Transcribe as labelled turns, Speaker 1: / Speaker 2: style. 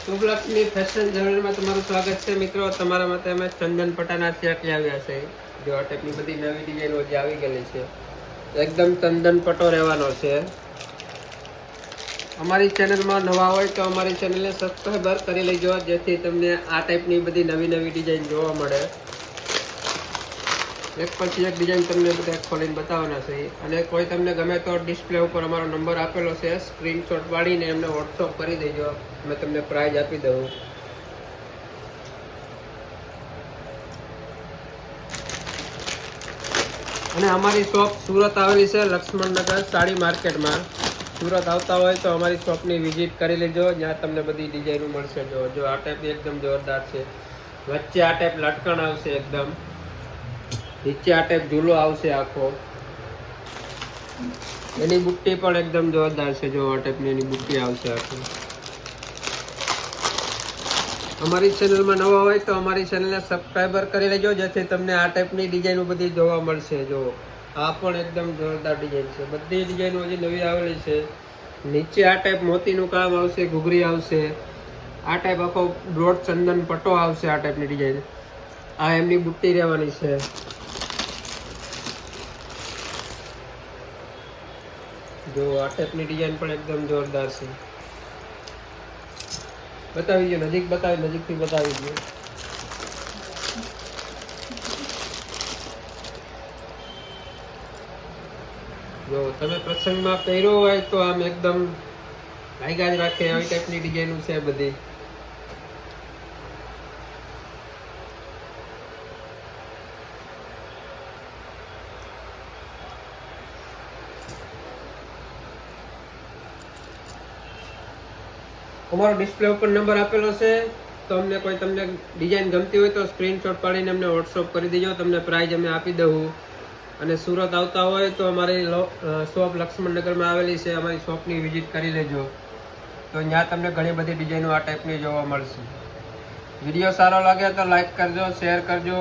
Speaker 1: Subbulakshmi fashion જ્વેલરીમાં તમારું સ્વાગત છે મિત્રો। તમારા માટે અમે ચંદન પટ્ટાના સેટ લાવ્યા છે। જો આ ટાઈપની બધી નવી ડિઝાઇનો જે આવી ગયેલી છે, એકદમ ચંદન પટ્ટો રહેવાનો છે। અમારી ચેનલમાં નવા હોય તો અમારી ચેનલને સબસ્ક્રાઈબર કરી લેજો, જેથી તમને આ ટાઈપની બધી નવી ડિઝાઇન જોવા મળે। એક પછી એક ડિઝાઇન તમને બધા ખોલીને બતાવવાના છે, અને કોઈ તમને ગમે તો ડિસ્પ્લે ઉપર અમારો નંબર આપેલો છે, સ્ક્રીનશોટ પાડીને એમને વોટ્સઅપ કરી દેજો, અમે તમને પ્રાઇઝ આપી દઉં। અને અમારી શોપ સુરત આવેલી છે, લક્ષ્મણનગર સાડી માર્કેટમાં। સુરત આવતા હોય તો અમારી શોપની વિઝિટ કરી લેજો, જ્યાં તમને બધી ડિઝાઇનો મળશે। જો આ ટાઈપ એકદમ જોરદાર છે, વચ્ચે આ ટાઈપ લટકણ આવશે, એકદમ નીચે આ ટાઈપ ઝૂલો આવશે આખો, એની બુટ્ટી પણ એકદમ જોરદાર છે। જો આ ટાઈપની એની બુટ્ટી આવશે આખી। અમારી ચેનલમાં નવા હોય તો અમારી ચેનલને સબસ્ક્રાઈબર કરી લેજો, જેથી તમને આ ટાઈપની ડિઝાઇનો બધી જોવા મળશે। જો આ પણ એકદમ જોરદાર ડિઝાઇન છે, બધી ડિઝાઇનો હજી નવી આવેલી છે। નીચે આ ટાઈપ મોતીનું કામ આવશે, ઘૂઘરી આવશે, આ ટાઈપ આખો બ્રોડ ચંદન પટ્ટો આવશે। આ ટાઈપની ડિઝાઇન, આ એમની બુટ્ટી રહેવાની છે। જો આ ટાઈપની ડિઝાઇન પણ એકદમ જોરદાર છે। બતાવી દો, નજીકથી બતાવી દો। જો તમે પ્રસંગમાં પહેર્યો હોય તો આમ એકદમ લાગ્યા જ રાખે, આવી ટાઈપની ડિઝાઇનો છે બધી। અમારો ડિસ્પ્લે ઉપર નંબર આપેલો છે, તો અમને કોઈ તમને ડિઝાઇન ગમતી હોય તો સ્ક્રીનશોટ પાડીને અમને વોટ્સઅપ કરી દેજો, તમને પ્રાઇઝ અમે આપી દઉં। અને સુરત આવતા હોય તો અમારી શોપ લક્ષ્મણનગરમાં આવેલી છે, અમારી શોપની વિઝિટ કરી લેજો, તો ત્યાં તમને ઘણી બધી ડિઝાઇનો આ ટાઈપની જોવા મળશે। વિડીયો સારો લાગે તો લાઈક કરજો, શેર કરજો।